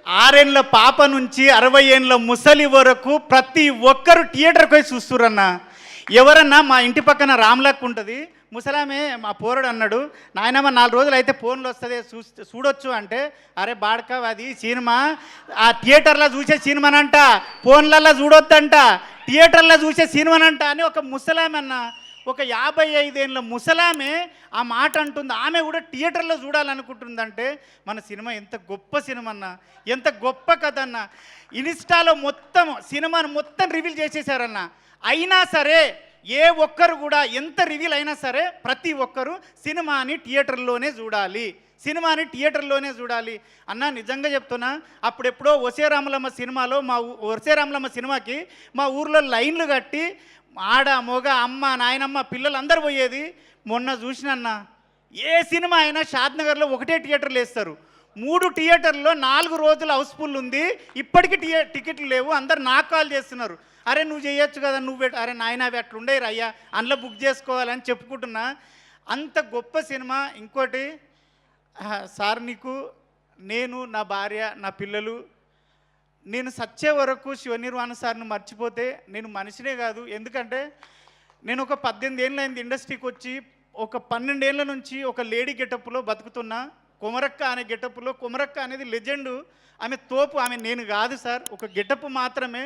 6 ఏళ్ల పాప నుంచి 60 ఏళ్ళ ముసలి వరకు ప్రతి ఒక్కరు థియేటర్కి పోయి చూస్తురన్న. ఎవరన్నా మా ఇంటి పక్కన రామ్లక్ ఉంటుంది, ముసలామే మా పోరడు అన్నాడు, నాయనమ్మ 4 రోజులు అయితే ఫోన్లో వస్తుంది చూడొచ్చు అంటే, అరే బాడక అది సినిమా ఆ థియేటర్లో చూసే సినిమానంట, ఫోన్లలో చూడొద్దంట, థియేటర్లో చూసే సినిమానంట అని ఒక ముసలామె అన్న, ఒక 55 ఏళ్ళ ముసలామే ఆ మాట అంటుంది. ఆమె కూడా థియేటర్లో చూడాలనుకుంటుందంటే మన సినిమా ఎంత గొప్ప సినిమా అన్న, ఎంత గొప్ప కథ అన్న. ఇన్స్టాలో మొత్తం సినిమాను మొత్తం రివీల్ చేసేసారన్న. అయినా సరే ఏ ఒక్కరు కూడా ఎంత రివీల్ అయినా సరే ప్రతి ఒక్కరు సినిమాని థియేటర్లోనే చూడాలి, సినిమాని థియేటర్లోనే చూడాలి అన్న. నిజంగా చెప్తున్నా, అప్పుడెప్పుడో ఒసే రామలమ్మ సినిమాలో ఒసే రామలమ్మ సినిమాకి మా ఊర్లో లైన్లు కట్టి ఆడ మొగ అమ్మ నాయనమ్మ పిల్లలు అందరు పోయేది. మొన్న చూసినన్న ఏ సినిమా అయినా షాద్నగర్లో ఒకటే థియేటర్లు వేస్తారు, 3 థియేటర్లో 4 రోజులు హౌస్ఫుల్ ఉంది, ఇప్పటికీ టికెట్లు లేవు. అందరు నాకు కాల్ చేస్తున్నారు, అరే నువ్వు చేయొచ్చు కదా, నువ్వు అరే నాయన అవి అట్లుండేరు అయ్యా, అందులో బుక్ చేసుకోవాలని చెప్పుకుంటున్నా. అంత గొప్ప సినిమా. ఇంకోటి సార్, నీకు నేను నా భార్య నా పిల్లలు నేను సచ్చే వరకు శివనిర్వాణ సార్ని మర్చిపోతే నేను మనిషినే కాదు. ఎందుకంటే నేను ఒక 18 ఏళ్ళ అయింది ఇండస్ట్రీకి వచ్చి, ఒక 12 ఏళ్ళ నుంచి ఒక లేడీ గెటప్లో బతుకుతున్నా. కొమరక్క అనే గెటప్లో, కొమరక్క అనేది లెజెండు, ఆమె తోపు, ఆమె నేను కాదు సార్, ఒక గెటప్ మాత్రమే.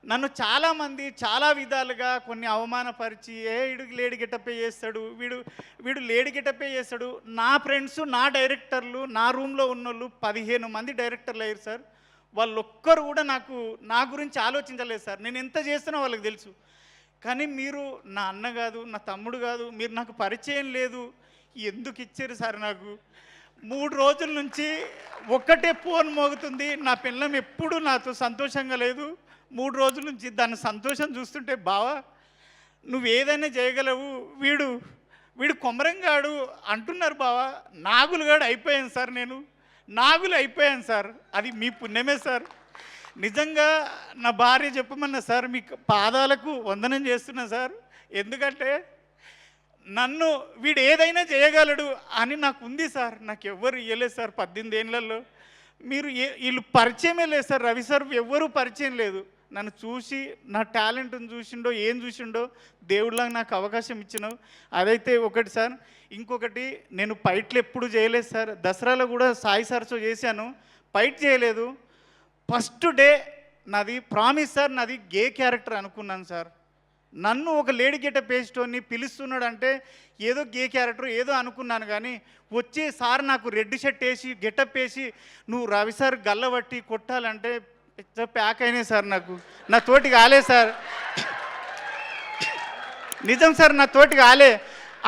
నన్ను చాలామంది చాలా విధాలుగా కొన్ని అవమానపరిచి, వీడు లేడీ గెటప్పే చేస్తాడు, వీడు లేడీ గెటప్పే చేస్తాడు. నా ఫ్రెండ్స్ నా డైరెక్టర్లు నా రూమ్లో ఉన్నోళ్ళు 15 మంది డైరెక్టర్లు అయ్యారు సార్. వాళ్ళొక్కరు కూడా నా గురించి ఆలోచించలేదు సార్. నేను ఎంత చేస్తున్నా వాళ్ళకి తెలుసు. కానీ మీరు నా అన్న కాదు, నా తమ్ముడు కాదు, మీరు నాకు పరిచయం లేదు, ఎందుకు ఇచ్చారు సార్? నాకు 3 రోజుల నుంచి ఒక్కటే ఫోన్ మోగుతుంది, నా పిల్లం ఎప్పుడు నాతో సంతోషంగా లేదు. 3 రోజుల నుంచి దాని సంతోషం చూస్తుంటే, బావా నువ్వు ఏదైనా చేయగలవు, వీడు కొమరంగాడు అంటున్నారు బావా. నాగులుగాడు అయిపోయాను సార్, నేను నాగులు అయిపోయాను సార్. అది మీ పుణ్యమే సార్. నిజంగా నా భార్య చెప్పమన్నా సార్, మీ పాదాలకు వందనం చేస్తున్నా సార్. ఎందుకంటే నన్ను వీడు ఏదైనా చేయగలడు అని నాకు ఉంది సార్. నాకు ఎవ్వరు ఇవ్వలేదు సార్ 18 ఏళ్ళల్లో. వీళ్ళు పరిచయమే లేదు సార్. రవి సార్ ఎవ్వరూ పరిచయం లేదు. నన్ను చూసి నా టాలెంట్ని చూసిండో ఏం చూసిండో దేవుడిలాగా నాకు అవకాశం ఇచ్చినావు, అదైతే ఒకటి సార్. ఇంకొకటి, నేను ఫైట్లు ఎప్పుడు చేయలేదు సార్. దసరాలో కూడా సాయి సార్తో చేశాను, ఫైట్ చేయలేదు. ఫస్ట్ డే నాది ప్రామిస్ సార్, నాది గే క్యారెక్టర్ అనుకున్నాను సార్. నన్ను ఒక లేడీ గెటప్ వేసేటోని పిలుస్తున్నాడు అంటే ఏదో గే క్యారెక్టర్ ఏదో అనుకున్నాను. కానీ వచ్చి సార్ నాకు రెడ్ షర్ట్ వేసి గెటప్ వేసి నువ్వు రవి సార్ గల్లబట్టి కొట్టాలంటే ప్యాక్ అయినాయి సార్. నా తోటి కాలే సార్, నిజం సార్, నా తోటి కాలే.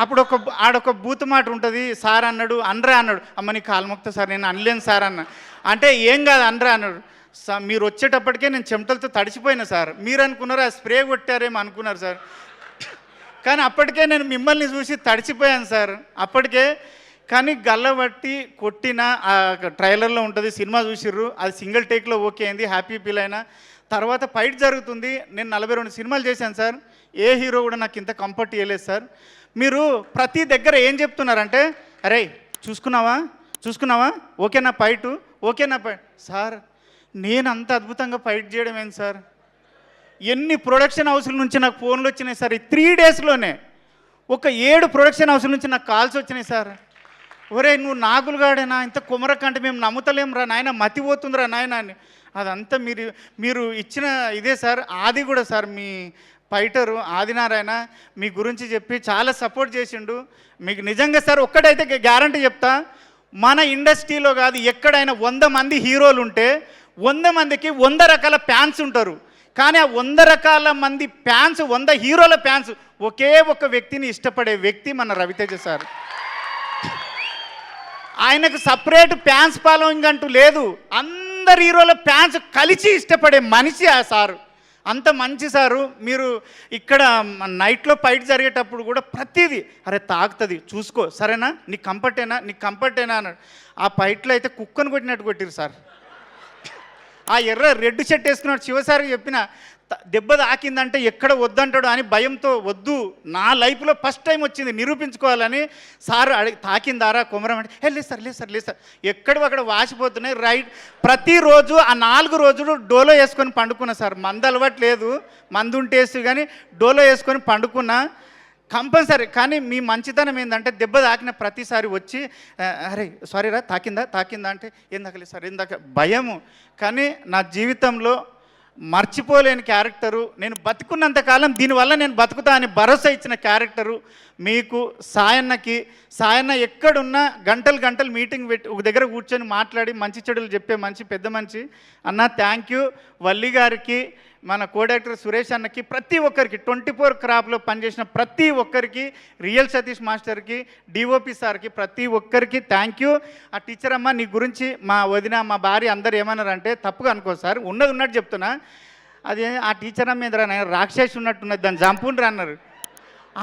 అప్పుడు ఆడొక బూత్ మాట ఉంటుంది, సార్ అన్నాడు అనరా అన్నాడు. అమ్మ నీ కాలుమొక్త సార్, నేను అనలేను సార్ అన్న. అంటే ఏం కాదు అనరా అన్నాడు. మీరు వచ్చేటప్పటికే నేను చెమటలతో తడిచిపోయినా సార్. మీరు అనుకున్నారు ఆ స్ప్రే కొట్టారేమో అనుకున్నారు సార్. కానీ అప్పటికే నేను మిమ్మల్ని చూసి తడిచిపోయాను సార్ అప్పటికే. కానీ గల్లబట్టి కొట్టిన ఆ ట్రైలర్లో ఉంటుంది, సినిమా చూసిర్రు, అది సింగిల్ టేక్లో ఓకే అయింది, హ్యాపీ ఫీల్ అయినా. తర్వాత ఫైట్ జరుగుతుంది. నేను 42 సినిమాలు చేశాను సార్, ఏ హీరో కూడా నాకు ఇంత కంఫర్ట్ ఇవ్వలేదు సార్. మీరు ప్రతి దగ్గర ఏం చెప్తున్నారంటే, అరే చూసుకున్నావా ఓకేనా ఫైటు, ఓకేనా ఫైట్. సార్ నేను అంత అద్భుతంగా ఫైట్ చేయడం ఏంటి సార్? ఎన్ని ప్రొడక్షన్ హౌస్ల నుంచి నాకు ఫోన్లు వచ్చినాయి సార్. ఈ 3 డేస్లోనే ఒక 7 ప్రొడక్షన్ హౌస్ల నుంచి నాకు కాల్స్ వచ్చినాయి సార్. ఒరే నువ్వు నాగులుగాడేనా, ఇంత కుమరకంటే మేము నమ్ముతలేం రా నాయన, మతిపోతుందిరా నాయన అని. అదంతా మీరు ఇచ్చిన ఇదే సార్. ఆది కూడా సార్, మీ ఫైటరు ఆదినారాయణ మీ గురించి చెప్పి చాలా సపోర్ట్ చేసిండు. మీకు నిజంగా సార్ ఒక్కటైతే గ్యారంటీ చెప్తా, మన ఇండస్ట్రీలో కాదు ఎక్కడైనా 100 మంది హీరోలు ఉంటే 100 మందికి 100 రకాల ఫ్యాన్స్ ఉంటారు. కానీ ఆ 100 రకాల మంది ఫ్యాన్స్, 100 హీరోల ఫ్యాన్స్ ఒకే ఒక వ్యక్తిని ఇష్టపడే వ్యక్తి మన రవితేజ సార్. ఆయనకు సపరేట్ ఫ్యాన్స్ ఫాలోయింగ్ అంటూ లేదు, అందరు హీరోల ఫ్యాన్స్ కలిసి ఇష్టపడే మనిషి ఆ సారు. అంత మంచి సారు. మీరు ఇక్కడ నైట్లో ఫైట్ జరిగేటప్పుడు కూడా ప్రతిదీ అరే తాగుతుంది చూసుకో, సరేనా, నీకు కంఫర్టేనా అన్నాడు. ఆ ఫైట్లో అయితే కుక్కను కొట్టినట్టు కొట్టిరు సార్. ఆ రెడ్ షర్ట్ వేసుకున్నాడు శివసారికి చెప్పిన దెబ్బ తాకిందంటే ఎక్కడ వద్దంటాడు అని భయంతో వద్దు, నా లైఫ్లో ఫస్ట్ టైం వచ్చింది నిరూపించుకోవాలని సార్ తాకిందారా కొమరం అంటే లేదు సార్ ఎక్కడ అక్కడ వాసిపోతున్నాయి రైట్. ప్రతిరోజు ఆ 4 రోజులు డోలో వేసుకొని పండుకున్నా సార్. మందు అలవాటు లేదు, మందు ఉంటేసి కానీ డోలో వేసుకొని పండుకున్నా కంపల్సరీ. కానీ మీ మంచితనం ఏంటంటే దెబ్బ తాకిన ప్రతిసారి వచ్చి అరే సారీరా తాకిందా అంటే ఏం తాకలేదు సార్, ఏం భయము. కానీ నా జీవితంలో మర్చిపోలేని క్యారెక్టరు, నేను బతుకున్నంతకాలం దీనివల్ల నేను బతుకుతా అని భరోసా ఇచ్చిన క్యారెక్టరు మీకు సాయన్న ఎక్కడున్నా గంటలు మీటింగ్ పెట్టి ఒక దగ్గర కూర్చొని మాట్లాడి మంచి చెడులు చెప్పే పెద్ద మనిషి అన్న. Thank you. వల్లి గారికి, మన కో డైరెక్టర్ సురేష్ అన్నకి, ప్రతి ఒక్కరికి 24 క్రాప్లో పనిచేసిన ప్రతి ఒక్కరికి, రియల్ సతీష్ మాస్టర్కి, డిఓపి సార్కి, ప్రతి ఒక్కరికి థ్యాంక్ యూ. ఆ టీచర్ అమ్మ నీ గురించి మా వదిన మా భార్య అందరు ఏమన్నారంటే తప్పుగా అనుకో సార్, ఉన్నట్టు చెప్తున్నా, అది ఆ టీచర్ అమ్మ మీద రాక్షసి ఉన్నట్టున్నది దాన్ని చంపుండ్రు అన్నారు.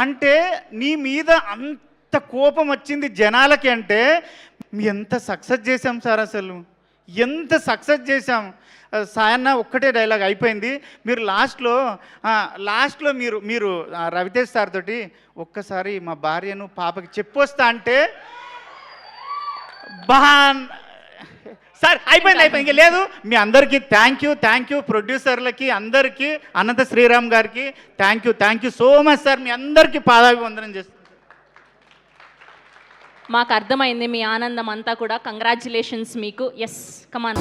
అంటే నీ మీద అంత కోపం వచ్చింది జనాలకి అంటే మీ ఎంత సక్సెస్ చేశాం సార్, అసలు ఎంత సక్సెస్ చేశాం. సాయన్న ఒక్కటే డైలాగ్ అయిపోయింది. మీరు లాస్ట్లో మీరు రవితేజ్ సార్ తోటి ఒక్కసారి మా భార్యను పాపకి చెప్పొస్తా అంటే సార్ అయిపోయింది ఇంక లేదు. మీ అందరికీ థ్యాంక్ యూ. ప్రొడ్యూసర్లకి అందరికీ, అనంత శ్రీరామ్ గారికి thank you so much sir. మీ అందరికీ పాదాభివందనం చేస్తాను. మాకు అర్థమైంది మీ ఆనందం అంతా కూడా. కంగ్రాచ్యులేషన్స్ మీకు. ఎస్ కమాన్.